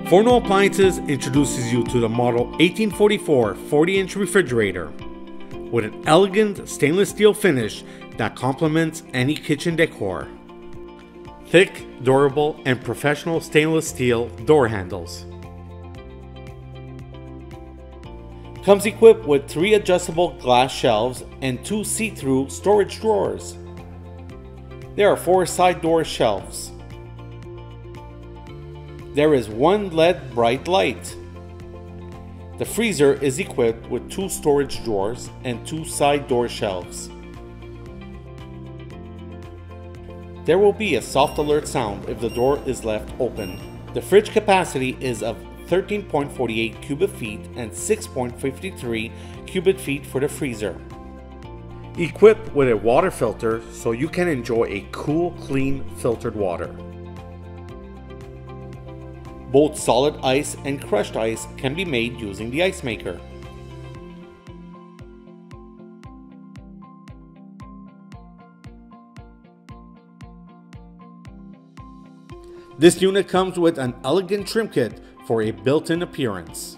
Forno Appliances introduces you to the model 1844 40-inch refrigerator with an elegant stainless steel finish that complements any kitchen decor. Thick, durable, and professional stainless steel door handles. Comes equipped with 3 adjustable glass shelves and 2 see-through storage drawers. There are 4 side door shelves. There is 1 LED bright light. The freezer is equipped with 2 storage drawers and 2 side door shelves. There will be a soft alert sound if the door is left open. The fridge capacity is of 13.48 cubic feet and 6.53 cubic feet for the freezer. Equipped with a water filter so you can enjoy a cool, clean, filtered water. Both solid ice and crushed ice can be made using the ice maker. This unit comes with an elegant trim kit for a built-in appearance.